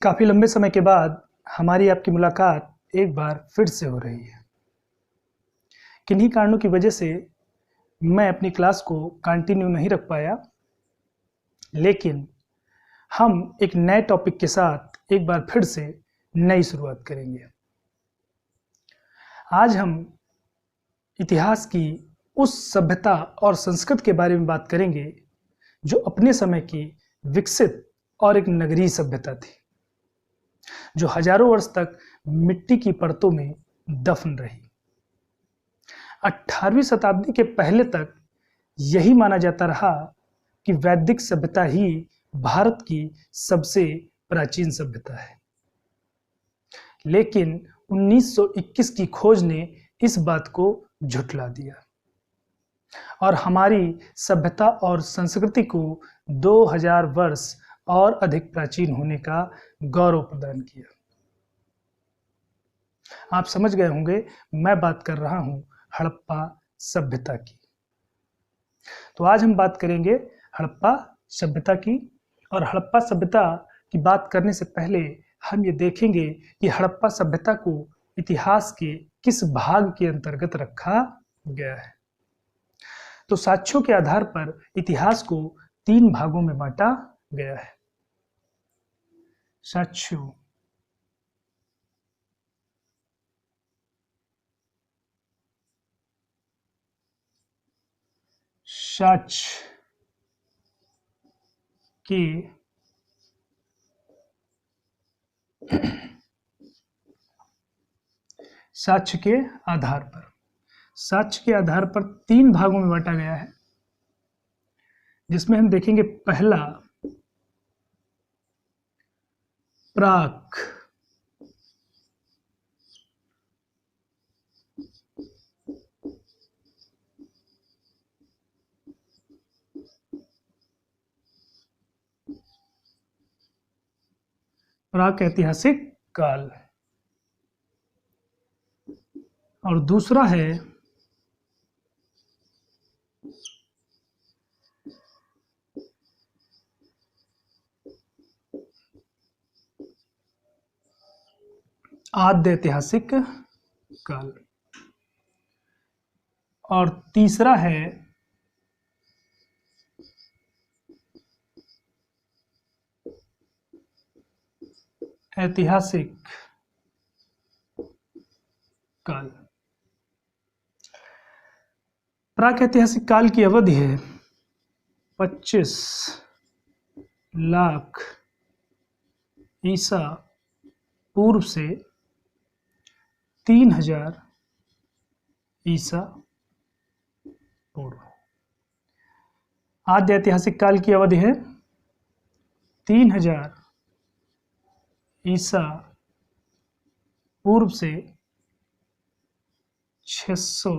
काफ़ी लंबे समय के बाद हमारी आपकी मुलाकात एक बार फिर से हो रही है। किन्हीं कारणों की वजह से मैं अपनी क्लास को कंटिन्यू नहीं रख पाया, लेकिन हम एक नए टॉपिक के साथ एक बार फिर से नई शुरुआत करेंगे। आज हम इतिहास की उस सभ्यता और संस्कृति के बारे में बात करेंगे जो अपने समय की विकसित और एक नगरीय सभ्यता थी, जो हजारों वर्ष तक मिट्टी की परतों में दफन रही। 18वीं शताब्दी के पहले तक यही माना जाता रहा कि वैदिक सभ्यता ही भारत की सबसे प्राचीन सभ्यता है, लेकिन 1921 की खोज ने इस बात को झुठला दिया और हमारी सभ्यता और संस्कृति को 2000 वर्ष और अधिक प्राचीन होने का गौरव प्रदान किया। आप समझ गए होंगे, मैं बात कर रहा हूं हड़प्पा सभ्यता की। तो आज हम बात करेंगे हड़प्पा सभ्यता की, और हड़प्पा सभ्यता की बात करने से पहले हम ये देखेंगे कि हड़प्पा सभ्यता को इतिहास के किस भाग के अंतर्गत रखा गया है। तो साक्ष्यों के आधार पर इतिहास को 3 भागों में बांटा गया है। साक्ष्यों, साक्ष्य के साक्ष्य के आधार पर, साक्ष्य के आधार पर 3 भागों में बांटा गया है, जिसमें हम देखेंगे पहला प्राक, प्राक ऐतिहासिक काल, और दूसरा है आद्य ऐतिहासिक काल, और तीसरा है ऐतिहासिक काल। प्राक ऐतिहासिक काल की अवधि है 25 लाख ईसा पूर्व से 3000 ईसा पूर्व। आद्य ऐतिहासिक काल की अवधि है 3000 ईसा पूर्व से 600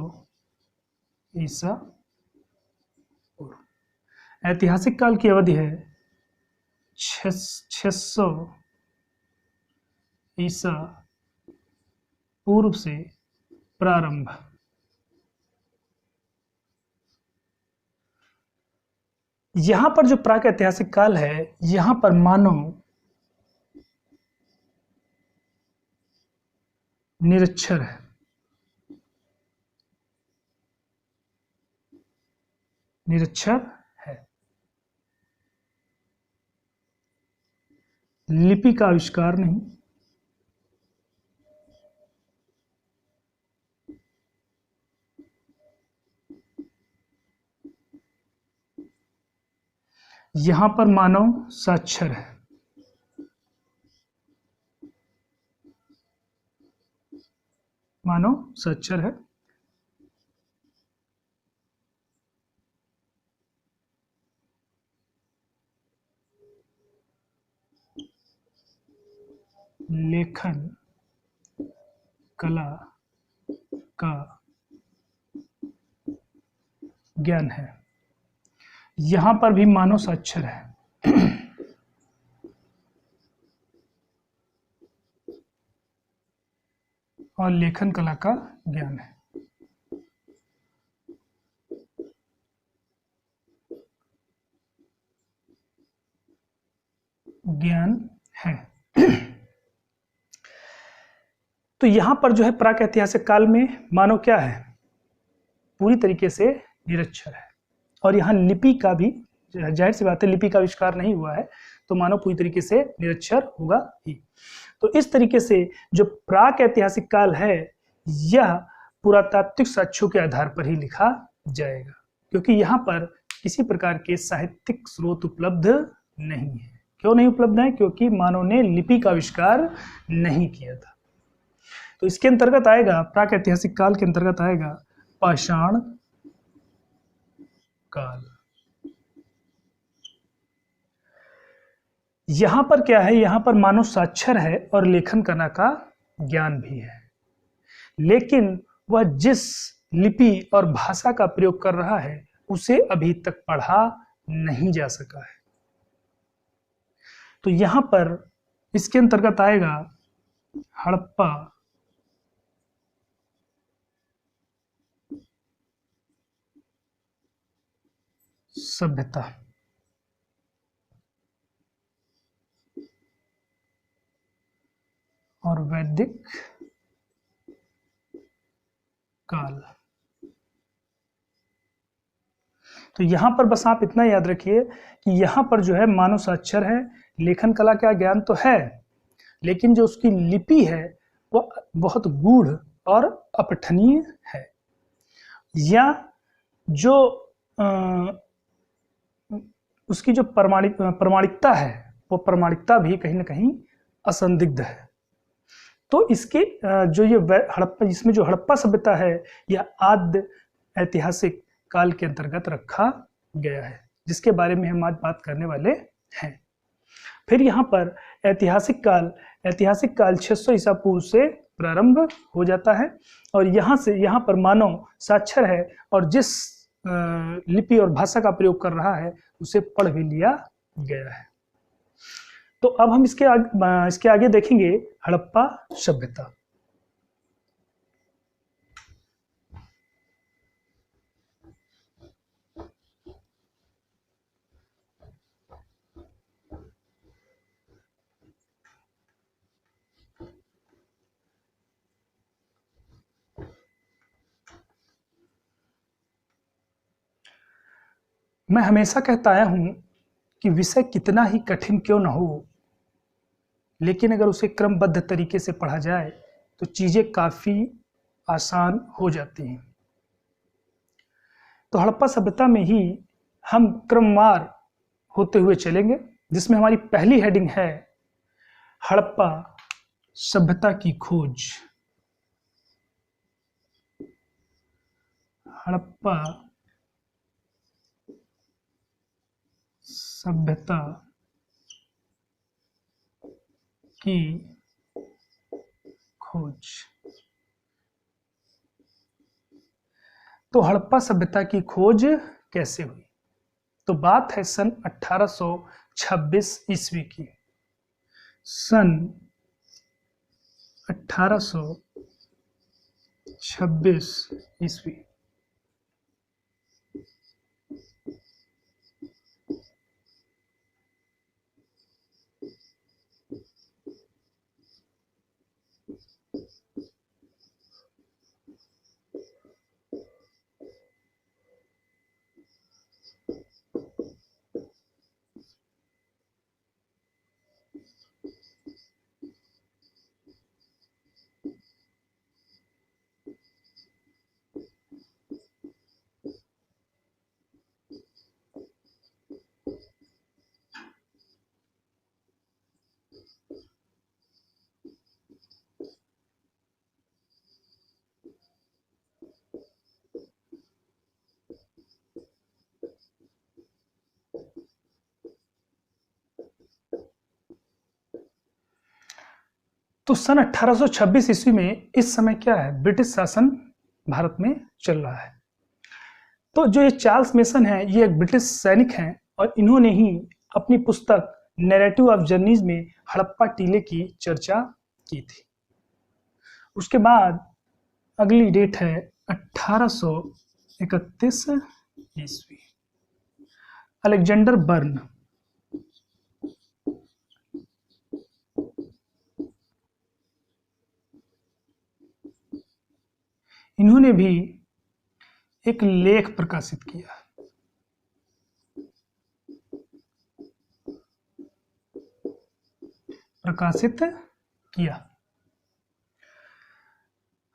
ईसा पूर्व। ऐतिहासिक काल की अवधि है 600 ईसा पूर्व से प्रारंभ। यहां पर जो प्राक ऐतिहासिक काल है, यहां पर मानव निरक्षर है। निरक्षर है। लिपि का आविष्कार नहीं, यहां पर मानव साक्षर है। मानव साक्षर है। लेखन कला का ज्ञान है। यहां पर भी मानव साक्षर है। और लेखन कला का ज्ञान है। ज्ञान है। तो यहां पर जो है प्राक-ऐतिहासिक काल में मानव क्या है, पूरी तरीके से निरक्षर है। और यहाँ लिपि का भी, जाहिर सी बात है लिपि का आविष्कार नहीं हुआ है, तो मानव पूरी तरीके से निरक्षर होगा ही। तो इस तरीके से जो प्राक ऐतिहासिक काल है यह पुरातात्विक साक्ष्यों के आधार पर ही लिखा जाएगा, क्योंकि यहाँ पर किसी प्रकार के साहित्यिक स्रोत उपलब्ध नहीं है। क्यों नहीं उपलब्ध है? क्योंकि मानव ने लिपि का आविष्कार नहीं किया था। तो इसके अंतर्गत आएगा, प्राक ऐतिहासिक काल के अंतर्गत आएगा पाषाण काल। यहां पर क्या है, यहां पर मानव साक्षर है और लेखन करना का ज्ञान भी है, लेकिन वह जिस लिपि और भाषा का प्रयोग कर रहा है उसे अभी तक पढ़ा नहीं जा सका है। तो यहां पर इसके अंतर्गत आएगा हड़प्पा सभ्यता। और वैदिक काल। तो यहां पर बस आप इतना याद रखिए कि यहां पर जो है मानव साक्षर है, लेखन कला का ज्ञान तो है, लेकिन जो उसकी लिपि है वह बहुत गूढ़ और अपठनीय है, या जो उसकी जो प्रमाणिकता है वो प्रमाणिकता भी कहीं ना कहीं असंदिग्ध है। तो इसके जो ये हड़प्पा, इसमें जो हड़प्पा सभ्यता है यह आद्य ऐतिहासिक काल के अंतर्गत रखा गया है, जिसके बारे में हम आज बात करने वाले हैं। फिर यहाँ पर ऐतिहासिक काल 600 ईसा पूर्व से प्रारंभ हो जाता है, और यहाँ पर मानव साक्षर है और जिस लिपि और भाषा का प्रयोग कर रहा है उसे पढ़ भी लिया गया है। तो अब हम इसके आगे देखेंगे हड़प्पा सभ्यता। मैं हमेशा कहता आया हूं कि विषय कितना ही कठिन क्यों न हो, लेकिन अगर उसे क्रमबद्ध तरीके से पढ़ा जाए तो चीजें काफी आसान हो जाती हैं। तो हड़प्पा सभ्यता में ही हम क्रमवार होते हुए चलेंगे, जिसमें हमारी पहली हेडिंग है हड़प्पा सभ्यता की खोज। हड़प्पा सभ्यता की खोज। तो हड़प्पा सभ्यता की खोज कैसे हुई? तो बात है सन 1826 ईस्वी की। सन 1826 ईस्वी। तो सन 1826 ईस्वी में इस समय क्या है, ब्रिटिश शासन भारत में चल रहा है। तो जो ये चार्ल्स मेसन है ये एक ब्रिटिश सैनिक हैं, और इन्होंने ही अपनी पुस्तक नैरेटिव ऑफ जर्नीज में हड़प्पा टीले की चर्चा की थी। उसके बाद अगली डेट है 1831 ईस्वी। अलेक्जेंडर बर्न इन्होंने भी एक लेख प्रकाशित किया।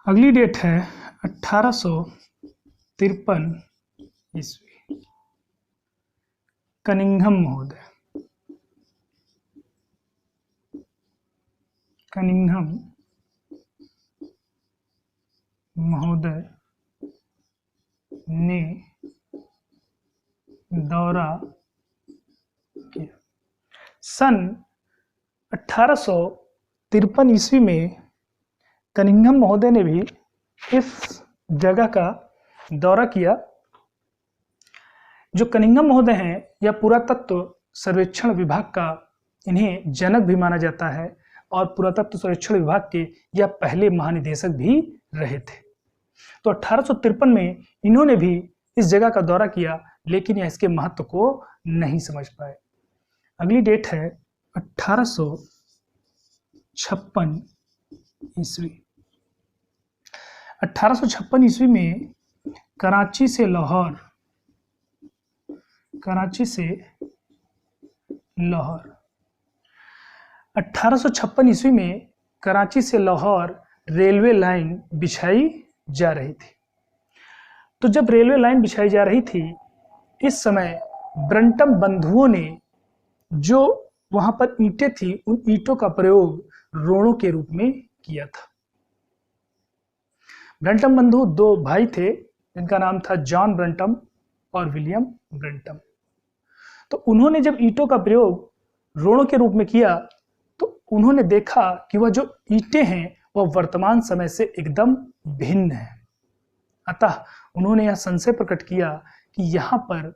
अगली डेट है 1853 ईस्वी। कनिंघम महोदय ने दौरा किया। सन 1853 ईस्वी में कनिंघम महोदय ने भी इस जगह का दौरा किया। जो कनिंघम महोदय हैं यह पुरातत्व सर्वेक्षण विभाग का इन्हें जनक भी माना जाता है और पुरातत्व सर्वेक्षण विभाग के यह पहले महानिदेशक भी रहे थे। तो 1853 में इन्होंने भी इस जगह का दौरा किया, लेकिन यह इसके महत्व को नहीं समझ पाए। अगली डेट है 1856 ईस्वी। 1856 ईस्वी में कराची से लाहौर 1856 ईस्वी में कराची से लाहौर रेलवे लाइन बिछाई जा रही थी। तो जब रेलवे लाइन बिछाई जा रही थी, इस समय ब्रंटम बंधुओं ने जो वहां पर ईंटें थी, उन ईंटों का प्रयोग रोड़ों के रूप में किया था। ब्रंटम बंधु दो भाई थे जिनका नाम था जॉन ब्रंटम और विलियम ब्रंटम। तो उन्होंने जब ईंटों का प्रयोग रोड़ों के रूप में किया तो उन्होंने देखा कि वह जो ईंटें हैं वह वर्तमान समय से एकदम भिन्न है। अतः उन्होंने यह संशय प्रकट किया कि यहाँ पर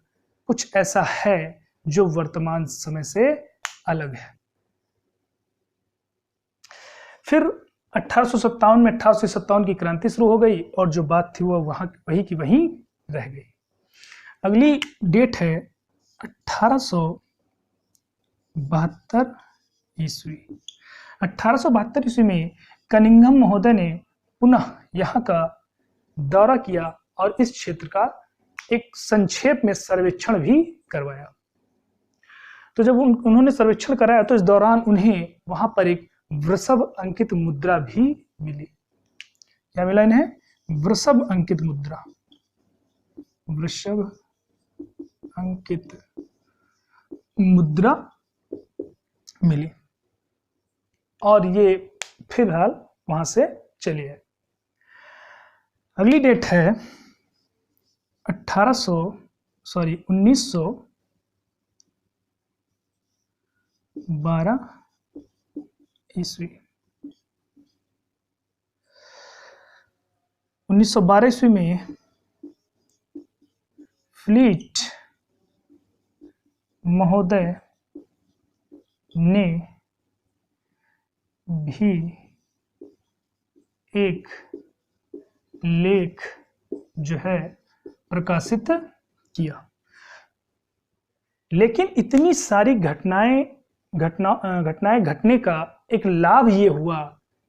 कुछ ऐसा है जो वर्तमान समय से अलग है। फिर 1857 में 1857 की क्रांति शुरू हो गई और जो बात थी वह वहां वही की वहीं रह गई। अगली डेट है 1872 ईस्वी। 1872 ईस्वी में कनिंघम महोदय ने पुनः यहाँ का दौरा किया और इस क्षेत्र का एक संक्षेप में सर्वेक्षण भी करवाया। तो जब उन्होंने सर्वेक्षण कराया तो इस दौरान उन्हें वहां पर एक वृषभ अंकित मुद्रा भी मिली। क्या मिला इन्हें? वृषभ अंकित मुद्रा, वृषभ अंकित मुद्रा मिली और ये फिलहाल वहां से चली है। अगली डेट है 1912 ईस्वी। 1912 ईस्वी में फ्लीट महोदय ने भी एक लेख जो है प्रकाशित किया। लेकिन इतनी सारी घटनाएं घटने का एक लाभ ये हुआ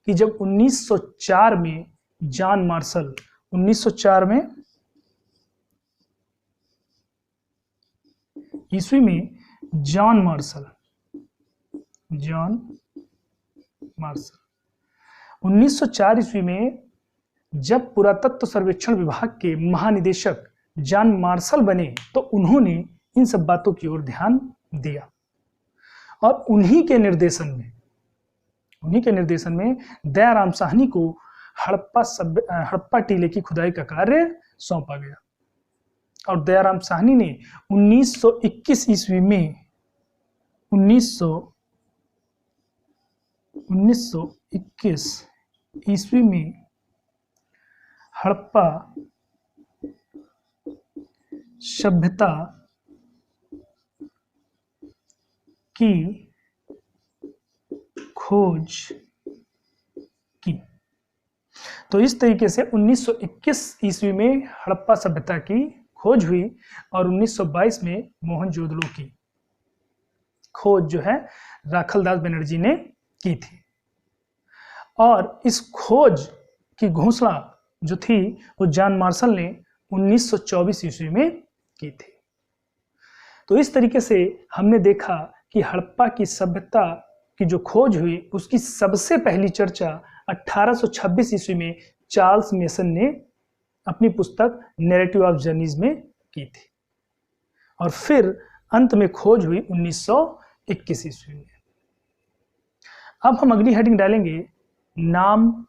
कि जब 1904 में जॉन मार्शल 1904 में ईस्वी में जॉन मार्शल 1904 ईस्वी में जब पुरातत्व सर्वेक्षण विभाग के महानिदेशक जॉन मार्शल बने तो उन्होंने इन सब बातों की ओर ध्यान दिया और उन्हीं के निर्देशन में दयाराम साहनी को हड़प्पा टीले की खुदाई का कार्य सौंपा गया और दयाराम साहनी ने 1921 ईस्वी में 1921 ईस्वी में हड़प्पा सभ्यता की खोज की। तो इस तरीके से 1921 ईस्वी में हड़प्पा सभ्यता की खोज हुई और 1922 में मोहनजोदड़ो की खोज जो है राखलदास बनर्जी ने की थी। और इस खोज की घोषणा जो थी वो जॉन मार्शल ने 1924 ईस्वी में की थी। तो इस तरीके से हमने देखा कि हड़प्पा की सभ्यता की जो खोज हुई उसकी सबसे पहली चर्चा 1826 ईस्वी में चार्ल्स मेसन ने अपनी पुस्तक नैरेटिव ऑफ जर्नीज में की थी, और फिर अंत में खोज हुई 1921 ईस्वी में। अब हम अगली हेडिंग डालेंगे नामकरण।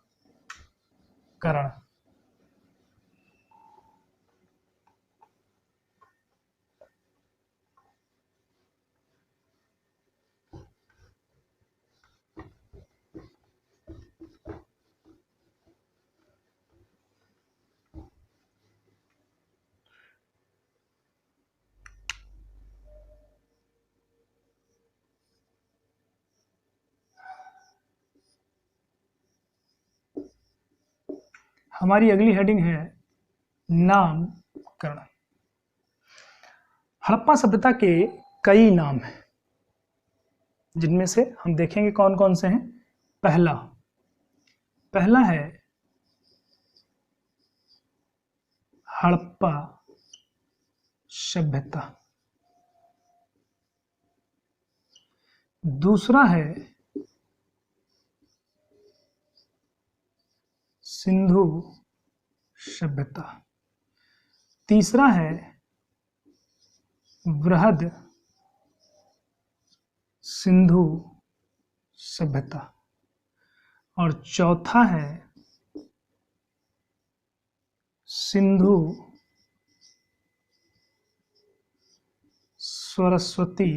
हमारी अगली हेडिंग है नामकरण। हड़प्पा सभ्यता के कई नाम हैं, जिनमें से हम देखेंगे कौन कौन से हैं। पहला है हड़प्पा सभ्यता। दूसरा है सिंधु सभ्यता। तीसरा है बृहद सिंधु सभ्यता। और चौथा है सिंधु सरस्वती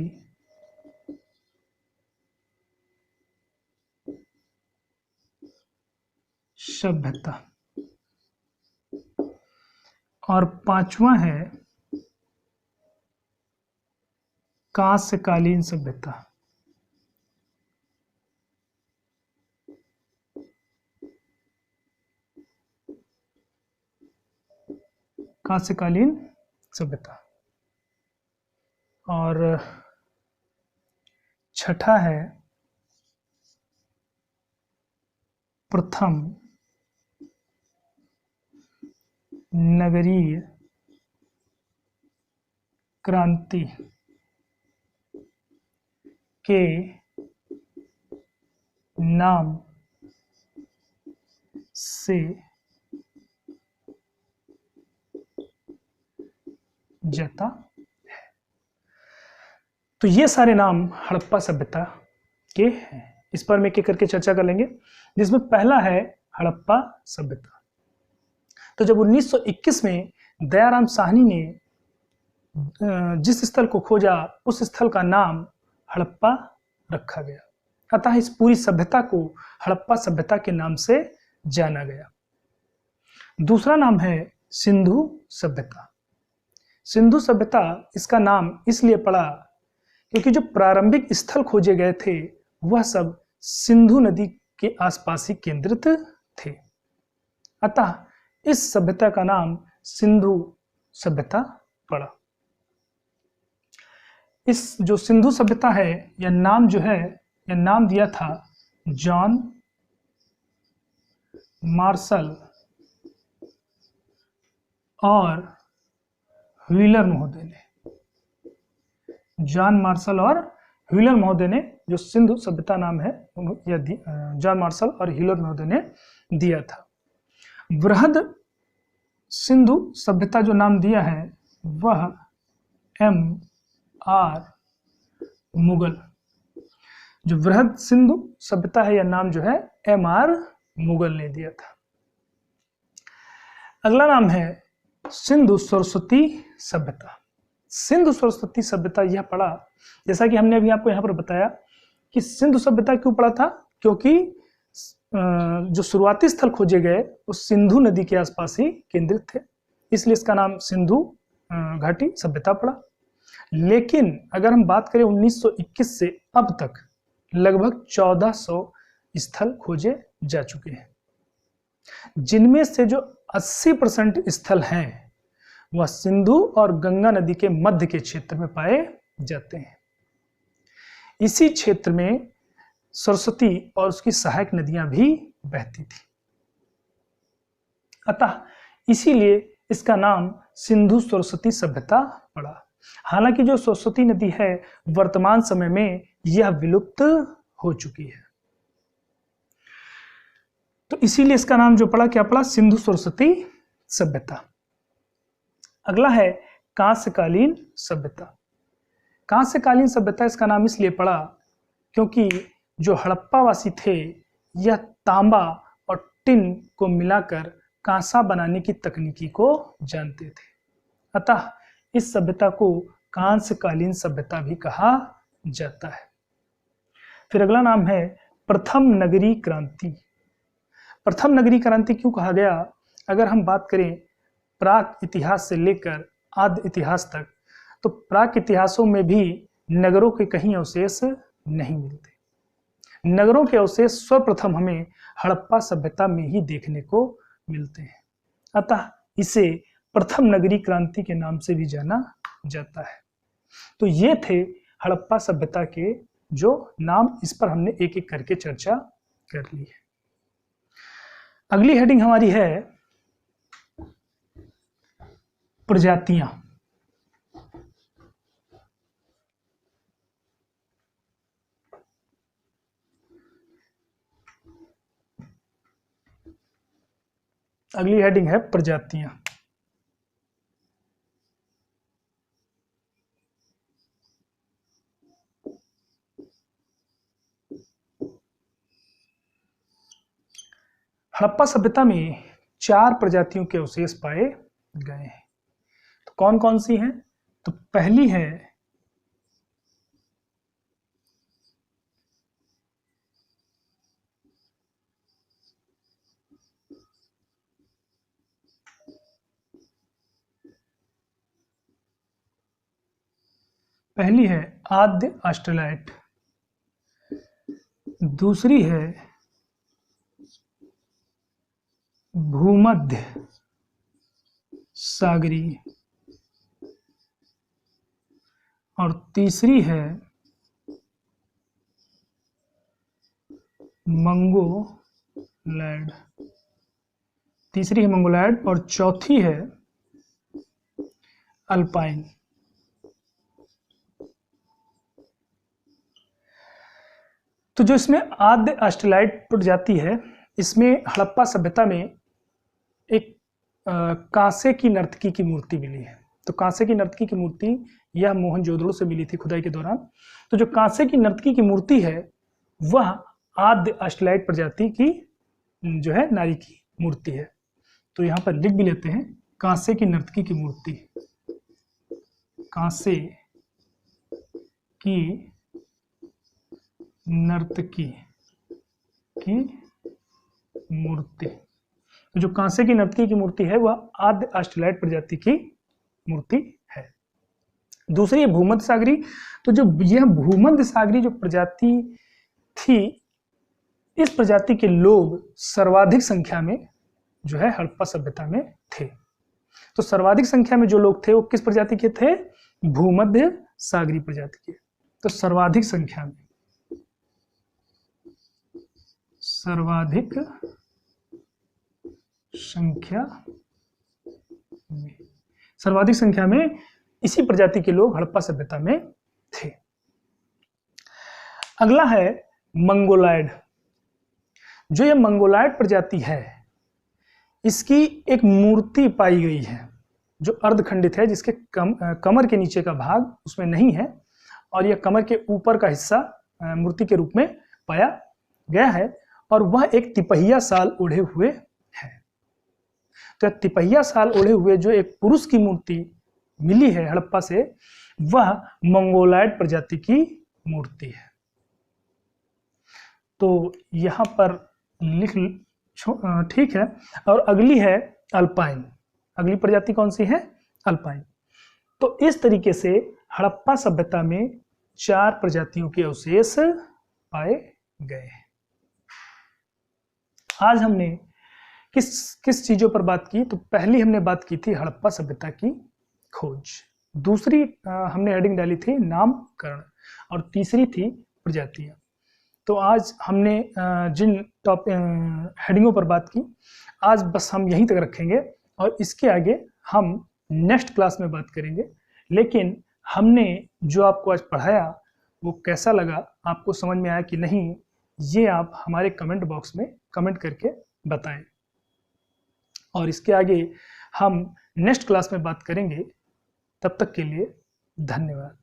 सभ्यता। और पांचवा है कांस्यकालीन सभ्यता। कांस्यकालीन सभ्यता। और छठा है प्रथम नगरीय क्रांति के नाम से जाता है। तो ये सारे नाम हड़प्पा सभ्यता के हैं। इस पर हम एक एक करके चर्चा कर लेंगे, जिसमें पहला है हड़प्पा सभ्यता। तो जब 1921 में दयाराम साहनी ने जिस स्थल को खोजा उस स्थल का नाम हड़प्पा रखा गया, अतः इस पूरी सभ्यता को हड़प्पा सभ्यता के नाम से जाना गया। दूसरा नाम है सिंधु सभ्यता। सिंधु सभ्यता इसका नाम इसलिए पड़ा क्योंकि जो प्रारंभिक स्थल खोजे गए थे वह सब सिंधु नदी के आसपास ही केंद्रित थे, अतः इस सभ्यता का नाम सिंधु सभ्यता पड़ा। इस जो सिंधु सभ्यता है यह नाम जो है यह नाम दिया था जॉन मार्शल और व्हीलर महोदय ने। जॉन मार्शल और व्हीलर महोदय ने जो सिंधु सभ्यता नाम है यह जॉन मार्शल और व्हीलर महोदय ने दिया था। बृहद सिंधु सभ्यता जो नाम दिया है वह M.R. मुगल। जो बृहद सिंधु सभ्यता है यह नाम जो है M.R. मुगल ने दिया था। अगला नाम है सिंधु सरस्वती सभ्यता। सिंधु सरस्वती सभ्यता यह पड़ा, जैसा कि हमने अभी आपको यहाँ पर बताया कि सिंधु सभ्यता क्यों पड़ा था, क्योंकि जो शुरुआती स्थल खोजे गए वो सिंधु नदी के आसपास ही केंद्रित थे, इसलिए इसका नाम सिंधु घाटी सभ्यता पड़ा। लेकिन अगर हम बात करें 1921 से अब तक लगभग 1400 स्थल खोजे जा चुके हैं, जिनमें से जो 80% स्थल हैं वह सिंधु और गंगा नदी के मध्य के क्षेत्र में पाए जाते हैं। इसी क्षेत्र में सरस्वती और उसकी सहायक नदियां भी बहती थी। अतः इसीलिए इसका नाम सिंधु सरस्वती सभ्यता पड़ा। हालांकि जो सरस्वती नदी है वर्तमान समय में यह विलुप्त हो चुकी है, तो इसीलिए इसका नाम जो पड़ा, क्या पड़ा? सिंधु सरस्वती सभ्यता। अगला है कांस्यकालीन सभ्यता। कांस्यकालीन सभ्यता इसका नाम इसलिए पड़ा क्योंकि जो हड़प्पावासी थे यह तांबा और टिन को मिलाकर कांसा बनाने की तकनीकी को जानते थे, अतः इस सभ्यता को कांस्यकालीन सभ्यता भी कहा जाता है। फिर अगला नाम है प्रथम नगरीय क्रांति। प्रथम नगरीय क्रांति क्यों कहा गया? अगर हम बात करें प्राक इतिहास से लेकर आदि इतिहास तक, तो प्राक इतिहासों में भी नगरों के कहीं अवशेष नहीं मिलते। नगरों के अवशेष सर्वप्रथम हमें हड़प्पा सभ्यता में ही देखने को मिलते हैं, अतः इसे प्रथम नगरीय क्रांति के नाम से भी जाना जाता है। तो ये थे हड़प्पा सभ्यता के जो नाम, इस पर हमने एक एक करके चर्चा कर ली है। अगली हेडिंग हमारी है प्रजातियां। अगली हेडिंग है प्रजातियां। हड़प्पा सभ्यता में 4 प्रजातियों के अवशेष पाए गए हैं। तो कौन कौन सी हैं? तो पहली है आद्य ऑस्ट्रेलाइट, दूसरी है भूमध्य सागरीय, और तीसरी है मंगोलैंड। और चौथी है अल्पाइन। तो जो इसमें आद्य ऑस्ट्रेलाइट प्रजाति है, इसमें हड़प्पा सभ्यता में एक कांसे की नर्तकी की मूर्ति मिली है। तो कांसे की नर्तकी की मूर्ति यह मोहनजोदड़ो से मिली थी खुदाई के दौरान। तो जो कांसे की नर्तकी की मूर्ति है वह आद्य ऑस्ट्रेलाइट प्रजाति की जो है नारी की मूर्ति है। तो यहाँ पर लिख भी लेते हैं, कांसे की नर्तकी की मूर्ति, कांसे की नर्तकी की मूर्ति। तो जो कांसे की नर्तकी की मूर्ति है वह आद्य ऑस्ट्रेलाइट प्रजाति की मूर्ति है। दूसरी है भूमध्य सागरी। तो जो यह भूमध्य सागरी जो प्रजाति थी, इस प्रजाति के लोग सर्वाधिक संख्या में जो है हड़प्पा सभ्यता में थे। तो सर्वाधिक संख्या में जो लोग थे वो किस प्रजाति के थे? भूमध्य सागरी प्रजाति के। तो सर्वाधिक संख्या में इसी प्रजाति के लोग हड़प्पा सभ्यता में थे। अगला है मंगोलायड। जो ये मंगोलायड प्रजाति है, इसकी एक मूर्ति पाई गई है जो अर्धखंडित है, जिसके कमर के नीचे का भाग उसमें नहीं है और यह कमर के ऊपर का हिस्सा मूर्ति के रूप में पाया गया है, और वह एक तिपहिया साल ओढ़े हुए है। तो तिपहिया साल ओढ़े हुए जो एक पुरुष की मूर्ति मिली है हड़प्पा से, वह मंगोलायड प्रजाति की मूर्ति है। तो यहां पर लिख ठीक है। और अगली है अल्पाइन। अगली प्रजाति कौन सी है? अल्पाइन। तो इस तरीके से हड़प्पा सभ्यता में 4 प्रजातियों के अवशेष पाए गए। आज हमने किस चीजों पर बात की? तो पहली हमने बात की थी हड़प्पा सभ्यता की खोज, दूसरी हमने हेडिंग डाली थी नामकरण, और तीसरी थी प्रजातियां। तो आज हमने जिन हेडिंगों पर बात की, आज बस हम यहीं तक रखेंगे और इसके आगे हम नेक्स्ट क्लास में बात करेंगे। लेकिन हमने जो आपको आज पढ़ाया वो कैसा लगा, आपको समझ में आया कि नहीं, ये आप हमारे कमेंट बॉक्स में कमेंट करके बताएं। और इसके आगे हम नेक्स्ट क्लास में बात करेंगे। तब तक के लिए धन्यवाद।